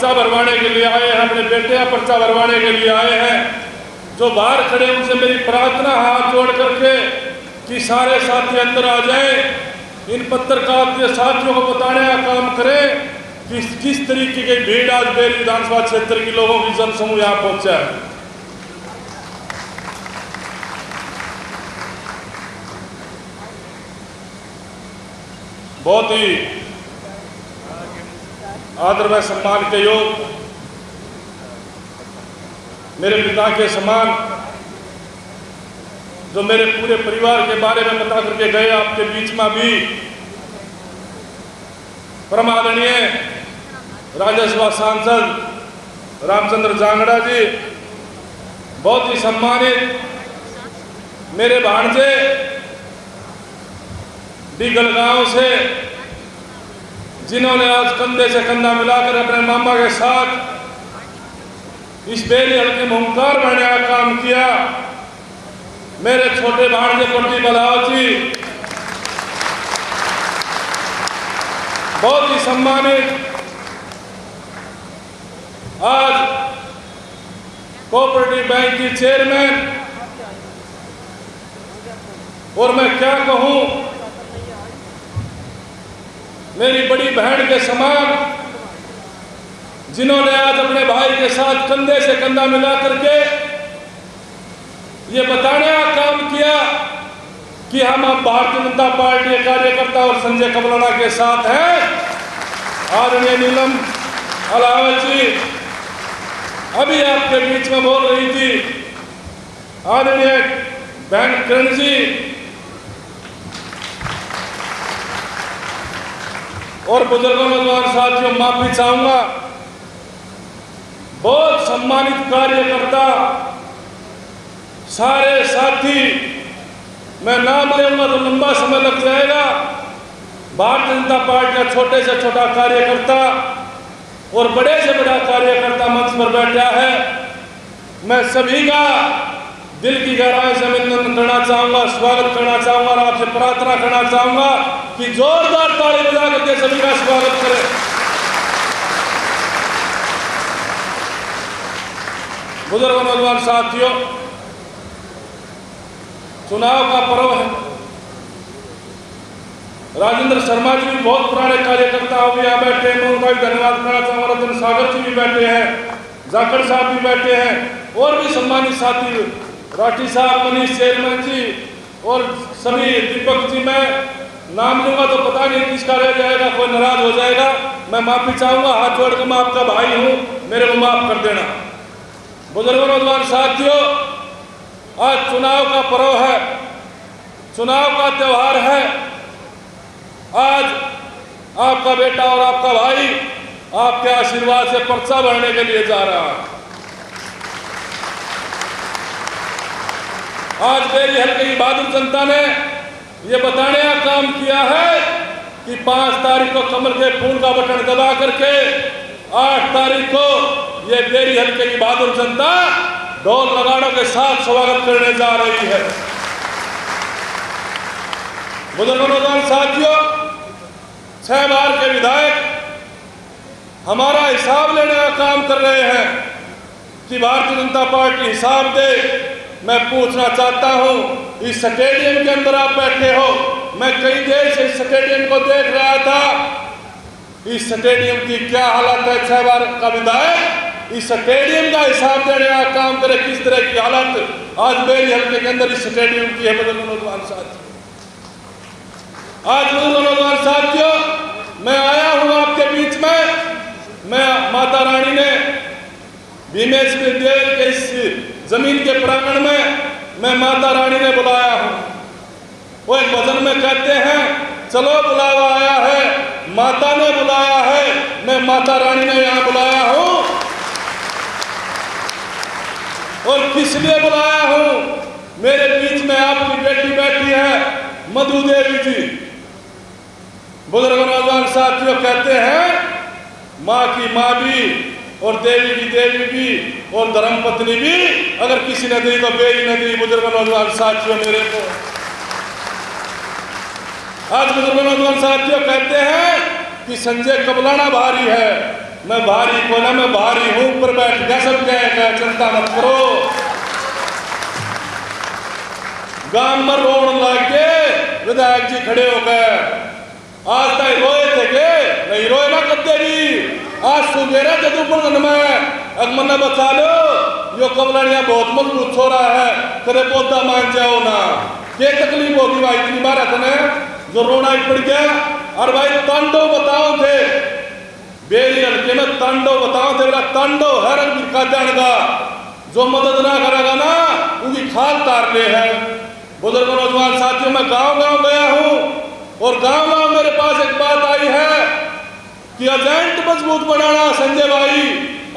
पर्चा भरवाने के लिए आए हैं, अपने बेटे का पर्चा भरवाने के लिए आए हैं। जो बाहर खड़े उनसे मेरी प्रार्थना हाथ जोड़ करके कि सारे साथी अंदर आ जाएं। इन पत्रकार के साथियों को बताने का काम करें कि किस तरीके की भीड़ आज बेरी विधानसभा क्षेत्र के लोगों की जनसमूह यहाँ पहुंचा है। बहुत ही आदर व सम्मान के योग मेरे पिता के समान जो मेरे पूरे परिवार के बारे में बता करके गए, आपके बीच में भी परम आदरणीय राज्यसभा सांसद रामचंद्र जांगड़ा जी, बहुत ही सम्मानित मेरे भांजे डीगल गांव से, जिन्होंने आज कंधे से कंधा मिलाकर अपने मामा के साथ इस बेरी हल्के में ओंकार भरने का काम किया। मेरे छोटे भांजे कोटी बलाव जी, बहुत ही सम्मानित, आज कोऑपरेटिव बैंक की चेयरमैन, और मैं क्या कहूं, मेरी बड़ी बहन के समान, जिन्होंने आज अपने भाई के साथ कंधे से कंधा मिला करके ये बताने का काम किया कि हम अब भारतीय जनता पार्टी के कार्यकर्ता और संजय कबलाना के साथ हैं। आदरणीय नीलम अलावत जी अभी आपके बीच में बोल रही थी, आदरणीय बहन किरण जी और बुजुर्गों नौजवान साथियों, माफी चाहूंगा, बहुत सम्मानित कार्यकर्ता, सारे साथी, मैं नाम लेऊंगा तो लंबा समय लग जाएगा। भारतीय जनता पार्टी का छोटे से छोटा कार्यकर्ता और बड़े से बड़ा कार्यकर्ता मंच पर बैठा है। मैं सभी का दिल की गहराई से अभिनंदन करना चाहूंगा, स्वागत करना चाहूंगा और आपसे प्रार्थना करना चाहूंगा कि जोरदार ताली बजा करके सभी का स्वागत करें। बुजुर्ग नौजवान साथियों, चुनाव का पर्व है। राजेंद्र शर्मा जी भी बहुत पुराने कार्यकर्ता हो गए, यहाँ बैठे हैं, मैं उनका भी धन्यवाद करना चाहूँगा। रतन सागर जी भी बैठे हैं, जाखड़ साहब भी बैठे हैं, और भी सम्मानित साथी, राठी साहब, मनीष चेयरमैन जी और सभी, दीपक जी, मैं नाम लूंगा तो पता नहीं किसका रह जाएगा, कोई नाराज हो जाएगा, मैं माफी चाहूँगा। हाथ जोड़ कर मैं आपका भाई हूँ, मेरे को माफ कर देना। बुजुर्गों नौजवान साथियों, आज चुनाव का पर्व है, चुनाव का त्यौहार है। आज आपका बेटा और आपका भाई आपके आशीर्वाद से पर्चा भरने के लिए जा रहा है। आज बेरी हल्के की बहादुर जनता ने यह बताने का काम किया है कि 5 तारीख को कमल के फूल का बटन दबा करके 8 तारीख को ये बेरी हल्के की बहादुर जनता ढोल नगाड़ों के साथ स्वागत करने जा रही है। बुजुर्गों नौजवान साथियों, 6 बार के विधायक हमारा हिसाब लेने का काम कर रहे हैं कि भारतीय जनता पार्टी हिसाब दे। मैं पूछना चाहता हूं, इस स्टेडियम के अंदर आप बैठे हो, मैं कई देर से इस स्टेडियम को देख रहा था, इस स्टेडियम की क्या हालत है। 6 बार का विधायक इस स्टेडियम का हिसाब देने का काम करे, किस तरह की हालत आज बेरी हल्के के अंदर इस स्टेडियम की है। बुजुर्ग नौजवान साथियों, आज बुजुर्ग नौजवान साथियों, मैं आया हूं आपके बीच में, मैं माता रानी ने भीमेश देव के इस जमीन के प्रांगण में मैं माता रानी ने बुलाया हूं। वो एक भजन में कहते हैं, चलो बुलावा आया है, माता ने बुलाया है, मैं माता रानी ने यहां बुलाया हूं। और किस लिए बुलाया हूं? मेरे बीच में आपकी बेटी बैठी है, मधु देवी जी। बुजुर्ग नौजवान साथियों, कहते हैं माँ की माँ भी और देवी की देवी भी और धर्मपत्नी भी, अगर किसी ने दी तो बेरी ने दी। बुजुर्ग नौजवान साथियों, मेरे को आज बुजुर्ग नौजवान साथियों कहते हैं कि संजय कबलाना भारी है, मैं भारी को ना, मैं भारी हूं पर बैठ गया सब कहेगा, चिंता मत करो। गांव में रोन लग के विधायक जी खड़े हो गए, आज तक रोए थे के नहीं रोए ना कद्दे भी, आज सुबेरा जदूपुर में अगमन बचा लो, यो कमलनिया बहुत मजबूत हो रहा है, तेरे पौधा मान जाओ ना, क्या तकलीफ होगी भाई इतनी बार ने जो रोना ही पड़ गया। और भाई तांडव बताओ थे बेरी हल्के में, तांडव बताओ थे, मेरा तांडव है रंग का जानगा, जो मदद ना करेगा ना उनकी खाल तार ले है। बुजुर्ग नौजवान साथियों, मैं गांव गांव गया हूं और गांव गांव मेरे पास एक बात आई है कि एजेंट मजबूत बनाना संजय भाई,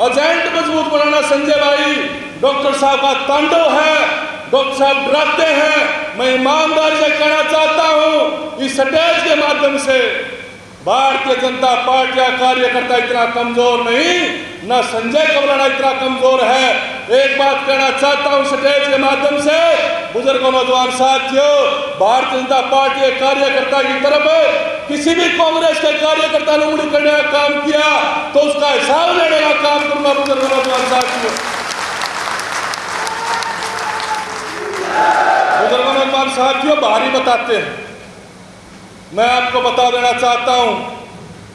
एजेंट मजबूत बनाना संजय भाई, डॉक्टर साहब का तांडव है, डॉक्टर साहब डराते हैं। मैं ईमानदारी से कहना चाहता हूं इस स्टेज के माध्यम से, भारतीय जनता पार्टी का कार्यकर्ता इतना कमजोर नहीं, ना संजय कमराना इतना कमजोर है। एक बात कहना चाहता हूं स्टेज के माध्यम से, बुजुर्ग नौजवान साथियों, भारतीय जनता पार्टी के कार्यकर्ता की तरफ किसी भी कांग्रेस के कार्यकर्ता ने उंगली करने का काम किया तो उसका हिसाब लेने का काम करूंगा। बुजुर्ग नौजवान साथियों, बुजुर्ग नौजवान साथियों, भारी बताते हैं, मैं आपको बता देना चाहता हूं,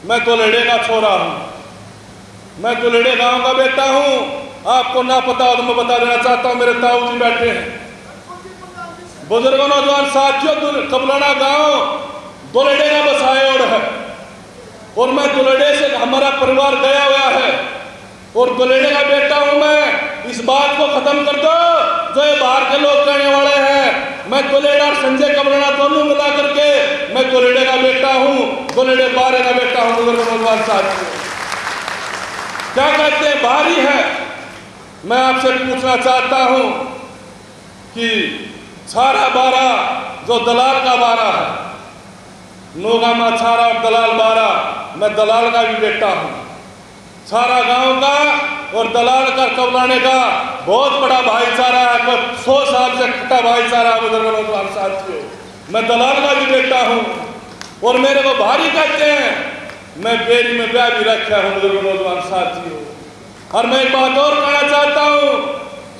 मैं दुलेड़े का छोरा हूं, मैं दुलेड़े गांव का बेटा हूं। आपको ना पता हो तो मैं बता देना चाहता हूं, मेरे ताऊ जी बैठे हैं। बुजुर्ग नौजवान साथियों, कबलाना गांव दुलेड़े का बसायोड़ है और मैं दुलेड़े से हमारा परिवार गया हुआ है और दुलेड़े का बेटा हूं मैं। इस बात को खत्म कर दो जो ये बाहर के लोग कहने वाले हैं। मैं दुलेड़ा और संजय कबलाना दोनों मिला करके मैं दुलेड़े का बेटा हूं, दुलेड़े बारे का बेटा हूं। बुजुर्ग नौजवान साथियों, क्या कहते हैं भारी है। मैं आपसे पूछना चाहता हूं कि छारा बारा जो दलाल का बारा है, नोगामा छारा और दलाल बारा, मैं दलाल का भी बेटा हूं। छारा गांव का और दलाल का कबलाने का बहुत बड़ा भाईचारा है, 100 साल से कट्टा भाईचारा। बुजुर्ग नौजवान साथियों, मैं दलाल का भी बेटा हूं और मेरे को भारी कहते हैं, मैं बेरी में ब्याह भी रखा हूं। बुजुर्ग नौजवान साथियों, और मैं एक बात और कहना चाहता हूं,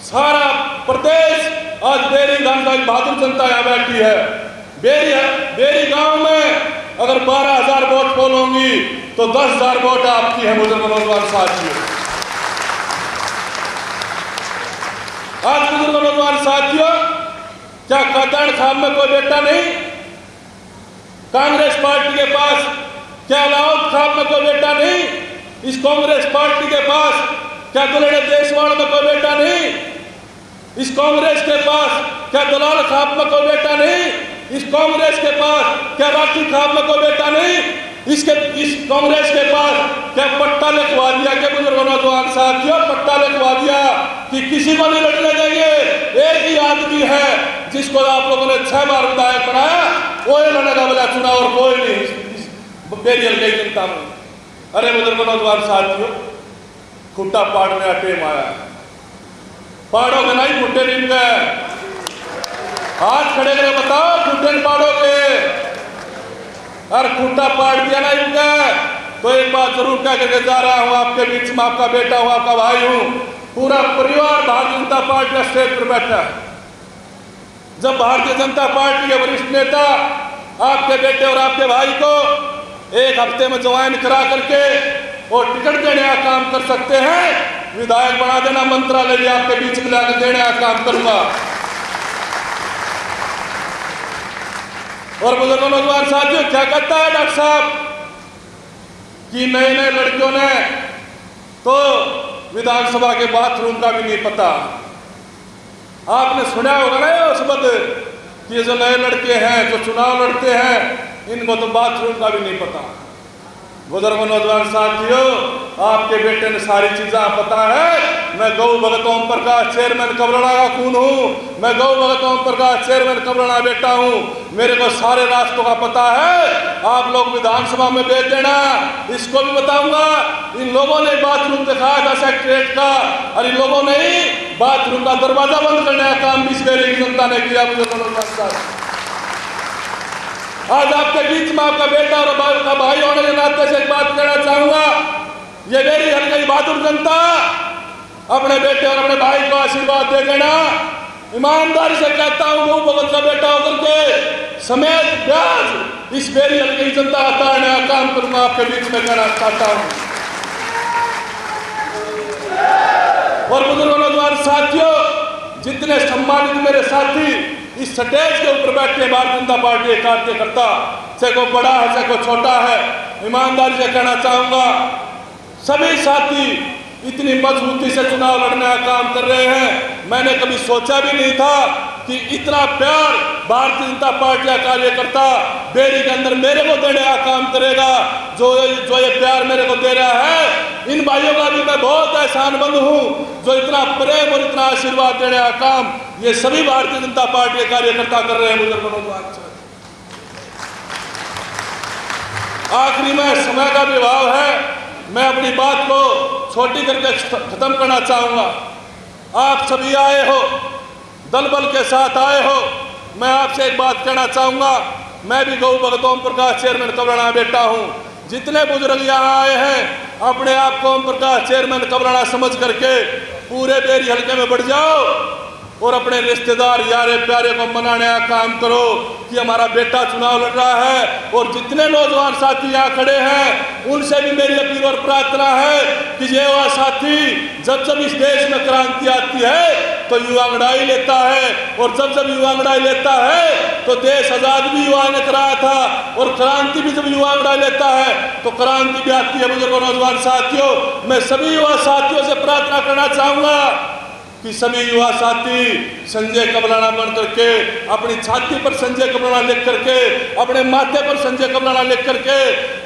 सारा प्रदेश आज बेरी गांव की बहादुर जनता यहाँ बैठी है। बेरी गांव में अगर 12,000 वोट पोल होंगी तो 10,000 वोट आपकी है। बुजुर्ग नौजवान साथियों, आज बुजुर्ग नौजवान साथियों, क्या कदड़ खाब में कोई बेटा नहीं? कांग्रेस पार्टी के पास क्या लाहौर खाब में कोई बेटा नहीं? इस कांग्रेस पार्टी के पास क्या दुलेड़े देशवाड़ में कोई बेटा नहीं? इस कांग्रेस के पास क्या दलाल खाब में कोई बेटा नहीं? इस कांग्रेस के पास क्या राठी खाब में कोई बेटा नहीं? इस कांग्रेस के पास क्या पट्टा लिखवा दिया? क्या बुजुर्ग नौजवान साथियों, पट्टा लिखवा दिया कि किसी को नहीं लड़ने देंगे? एक ही आदमी है जिसको आप लोगों ने 6 बार विधायक बनाया, वो लड़ेगा वाला चुनाव और कोई नहीं बेरियल की जनता में। अरे बुजुर्ग नौजवान साथियों, खुट्टा पाड़ने का टेम आया, पाड़ोगे नहीं, खुट्टे नहीं गए, हाथ खड़े करके बताओ खुट्टे पाड़ोगे। और खुट्टा पाड़ दिया ना इनका तो एक बात जरूर कह करके जा रहा हूं आपके बीच में, आपका बेटा हूं, आपका भाई हूं, पूरा परिवार भारतीय जनता पार्टी का स्टेज पर बैठा है। जब भारतीय जनता पार्टी के वरिष्ठ नेता आपके बेटे और आपके भाई को एक हफ्ते में ज्वाइन करा करके और टिकट देने का काम कर सकते हैं, विधायक बना देना, मंत्रालय भी आपके बीच में लाकर देने का काम करूंगा। और बुजुर्ग नौजवान साथियों, क्या कहता है डॉक्टर साहब कि नए नए लड़कियों ने तो विधानसभा के बाथरूम का भी नहीं पता। आपने सुना होगा ना ये शब्द कि जो नए लड़के हैं जो चुनाव लड़ते हैं इनको तो बाथरूम का भी नहीं पता। बुजुर्ग नौजवान साथियों, आपके बेटे ने सारी चीजें पता है। मैं गौ भगत ओम प्रकाश चेयरमैन कबलाना का खून हूँ, मैं गौ भगत ओम प्रकाश चेयरमैन कबलाना बेटा हूँ, मेरे को सारे रास्तों का पता है। आप लोग विधानसभा में भेज देना, इसको भी बताऊंगा। इन लोगों ने बाथरूम दिखाया था सेक्रेटरीट का, और इन लोगों ने ही बाथरूम का दरवाजा बंद करने का काम भी इस बेरी की जनता ने किया। आज आपके बीच में आपका बेटा और भाई होने के नाते से एक बात कहना चाहूंगा ये मेरी हल्की बहादुर जनता अपने बेटे और अपने भाई को आशीर्वाद दे देना। ईमानदारी से कहता हूँ, वो भगत का बेटा होकर के समेत ब्याज इस मेरी हल्की जनता का तारने का काम करूंगा, आपके बीच में कहना चाहता हूँ। और बुजुर्गों, नौजवान साथियों, जितने सम्मानित मेरे साथी इस स्टेज के ऊपर बैठे भारतीय जनता पार्टी के कार्यकर्ता, चाहे कोई बड़ा है चाहे कोई छोटा है, ईमानदारी से कहना चाहूंगा, सभी साथी इतनी मजबूती से चुनाव लड़ने का काम कर रहे हैं। मैंने कभी सोचा भी नहीं था कि इतना प्यार भारतीय जनता पार्टी का कार्यकर्ता बेरी के अंदर मेरे को देने का काम करेगा। जो ये प्यार मेरे को दे रहा है, इन भाइयों का भी मैं बहुत एहसानमंद हूँ, जो इतना प्रेम और इतना आशीर्वाद देने का काम ये सभी भारतीय जनता पार्टी के कार्यकर्ता कर रहे हैं। बुजुर्गों, आखिरी में समय का विभाव है, मैं अपनी बात को छोटी करके खत्म करना चाहूंगा। आप सभी आए हो, दल बल के साथ आए हो। मैं आपसे एक बात कहना चाहूंगा, मैं भी गौ भगत ओम प्रकाश चेयरमैन कबराना बेटा हूं। जितने बुजुर्ग यहाँ आए हैं, अपने आप को ओम प्रकाश चेयरमैन कबराना समझ करके पूरे बेरी हल्के में बढ़ जाओ और अपने रिश्तेदार यारे प्यारे को मनाने का काम करो कि हमारा बेटा चुनाव लड़ रहा है। और जितने नौजवान साथी यहाँ खड़े हैं, उनसे भी मेरी अपील और प्रार्थना है कि ये वह साथी जब जब इस देश में क्रांति आती है तो युवा अंगड़ाई लेता है, और जब जब युवा अंगड़ाई लेता है तो देश आजाद भी युवा ने कराया था, और क्रांति भी जब युवा अंगड़ाई लेता है तो क्रांति भी आती है। बुजुर्गों, नौजवान साथियों, मैं सभी युवा साथियों से प्रार्थना करना चाहूंगा कि सभी युवा साथी संजय कबराना बन करके, अपनी छाती पर संजय कबराना लिख करके, अपने माथे पर संजय कबराना लिख करके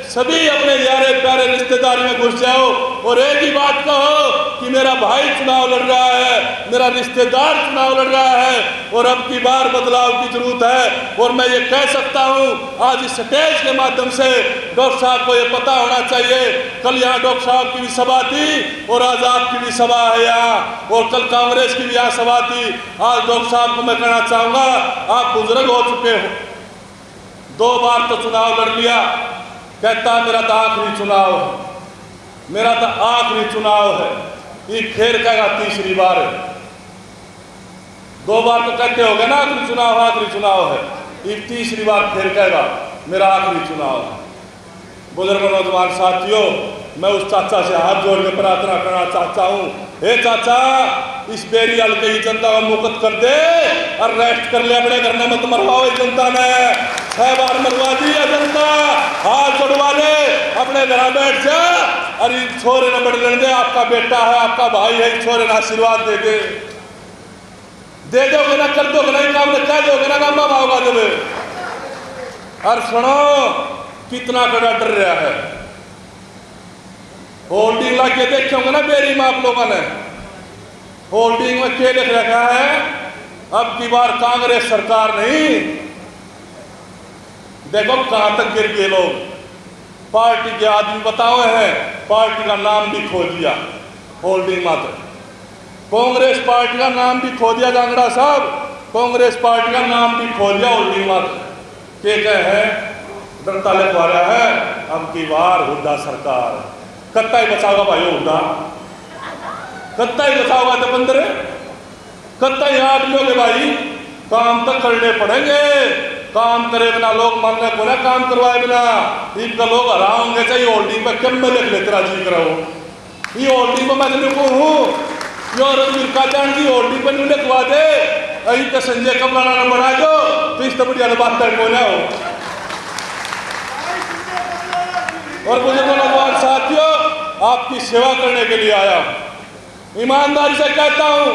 सभी अपने यारे प्यारे रिश्तेदारी में घुस जाओ और एक ही बात कहो कि मेरा भाई चुनाव लड़ रहा है, मेरा रिश्तेदार चुनाव लड़ रहा है, और अब की बार बदलाव की जरूरत है। और मैं ये कह सकता हूँ, आज इस स्टेज के माध्यम से डॉक्टर साहब को ये पता होना चाहिए, कल यहाँ डॉक्टर साहब की भी सभा थी और आज आपकी भी सभा है यहाँ, और कल कांग्रेस की भी यहाँ सभा थी। आज डॉक्टर साहब को मैं कहना चाहूंगा, आप बुजुर्ग हो चुके हो, 2 बार तो चुनाव लड़ लिया, कहता मेरा तो आखिरी चुनाव है, मेरा तो आखिरी चुनाव है, ये खेर कहेगा तीसरी बार है। 2 बार तो कहते हो गए ना आखिरी चुनाव है, ये तीसरी बार खेर कहेगा मेरा आखिरी चुनाव है। बुजुर्ग, नौजवान साथियों, मैं उस चाचा से हाथ जोड़ के प्रार्थना करना चाहता हूँ, हे चाचा, इस बेरी हल्के की जनता को मुक्त कर दे और रेस्ट कर ले, अपने घर में मत मरवाओ। इस जनता ने 6 बार मरवा दी है जनता, हाथ जोड़वा ले, अपने घर बैठ जा, अरे छोरे ने बढ़ लेने दे, आपका बेटा है, आपका भाई है, छोरे ने आशीर्वाद दे दोगे ना, कर दोगे ना, काम में कह दोगे ना, काम होगा जब। और सुनो, कितना कड़ा डर रहा है, होल्डिंग ला के देखे होंगे ना बेरी में आप लोगों ने, होल्डिंग में क्या लिख रखा है, अब की बार कांग्रेस सरकार नहीं। देखो कहां तक गिर गए लोग, पार्टी के आदमी बताओ हैं, पार्टी का नाम भी खो दिया, होल्डिंग मात्र कांग्रेस पार्टी का नाम भी खो दिया। जांगड़ा साहब, कांग्रेस पार्टी का नाम भी खो दिया, होल्डिंग मात्र के कहे डरता लिखवा रहा है, अब की बार हुड्डा सरकार, कत्ता ही बचाओगा भाई, हुड्डा कत्ता ही बचाओगा, तो बंदर कत्ता ही आप लोगे भाई, काम तो करने पड़ेंगे, काम करे बिना लोग मानने को ना, काम करवाए बिना इनका लोग हराओगे। चाहिए होल्डिंग पर कम में लिख लेते राजी कराओ, ये होल्डिंग पर मैं लिखू हूँ, रणवीर काजान की होल्डिंग पर नहीं लिखवा दे, अभी तो संजय कबराना ने बना दो, तो इस तो बढ़िया बात तक हो ना हो। और बुजुर्गों, नौजवान साथियों, आपकी सेवा करने के लिए आया हूं, ईमानदारी से कहता हूं,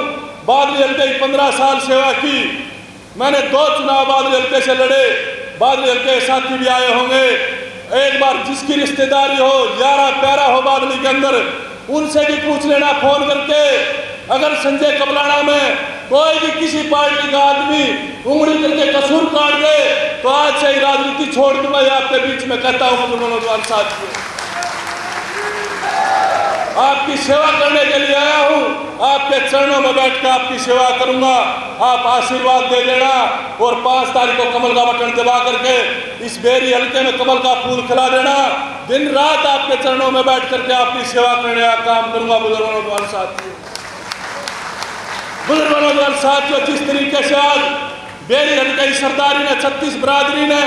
बादली हल्के 15 साल सेवा की मैंने, 2 चुनाव बादली हल्के से लड़े, बादली हल्के साथी भी आए होंगे। एक बार जिसकी रिश्तेदारी हो, यारा प्यारा हो बादली के अंदर, उनसे भी पूछ लेना फोन करके, अगर संजय कबराना में कोई भी किसी पार्टी का आदमी उंगली करके कसूर काट दे तो आज से ही राजनीति छोड़ दूंगा, आपके बीच में कहता हूं। नौजवान साथियों, आपकी सेवा करने के लिए आया हूँ। आपके चरणों में बैठकर आपकी सेवा करूंगा। आप आशीर्वाद दे देना और 5 तारीख को कमल का बटन दबा करके इस बेरी हल्के में कमल का फूल खिला देना। दिन रात आपके चरणों में बैठ करके आपकी सेवा करने का काम करूंगा। बुजुर्गों साथियों, बुजुर्गों साथियों, जिस तरीके से आज बेरी हल्के की सरदारी ने 36 बरादरी ने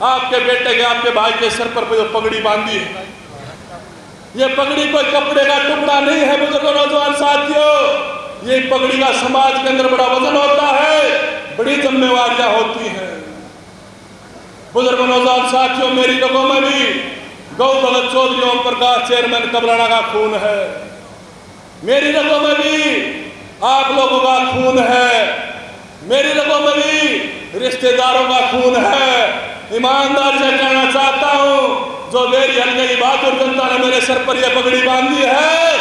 आपके बेटे के, आपके भाई के सर पर जो पगड़ी बांधी है, ये पगड़ी कोई कपड़े का टुकड़ा नहीं है। बुजुर्गों नौजवान साथियों, ये पगड़ी का समाज के अंदर बड़ा वजन होता है, बड़ी जिम्मेवारियां होती हैं। बुजुर्गों नौजवान साथियों, मेरी रगों में भी गौ भगत चौधरी ओम प्रकाश चेयरमैन कबराना का खून है। मेरी रगों में भी आप लोगों का खून है। मेरी रगों में भी रिश्तेदारों का खून है। ईमानदारी से कहना चाहता हूं, जो बेरी हल्के की बहादुर जनता ने मेरे सर पर यह पगड़ी बांधी है,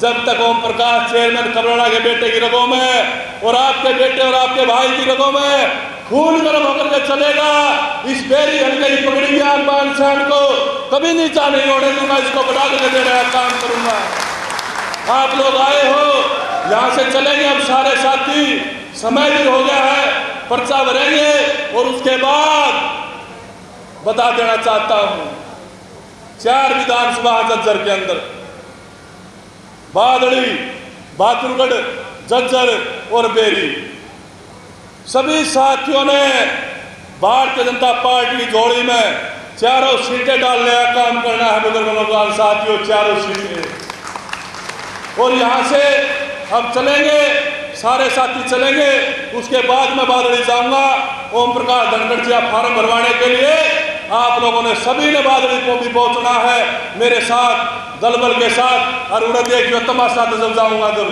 जब तक ओम प्रकाश चेयरमैन कबराना के बेटे की रगों में और आपके बेटे और आपके भाई की रगों में खून गर्म होकर के चलेगा, इस बेरी हल्के की पगड़ी की आन बान शान को कभी नीचा नहीं होने दूंगा। इसको बढ़ा के देने का काम करूंगा। आप लोग आए हो, यहाँ से चलेंगे हम सारे साथी, समय भी हो गया है, पर्चा भरेंगे और उसके बाद बता देना चाहता हूं, 4 विधानसभा झज्जर के अंदर बादड़ी, बहादुरगढ़, झज्जर और बेरी, सभी साथियों ने भारतीय जनता पार्टी की झोली में 4 सीटें डालने का काम करना है। बुजुर्गों साथियों, 4 सीटें, और यहां से हम चलेंगे, सारे साथी चलेंगे। उसके बाद मैं बादड़ी जाऊंगा ओम प्रकाश धनखड़ जी फार्म भरवाने के लिए। आप लोगों ने सभी ने बादड़ी को भी पहुंचना है मेरे साथ, दलबल के साथ, और उन्हें देखिए तमाशा जब जाऊंगा जब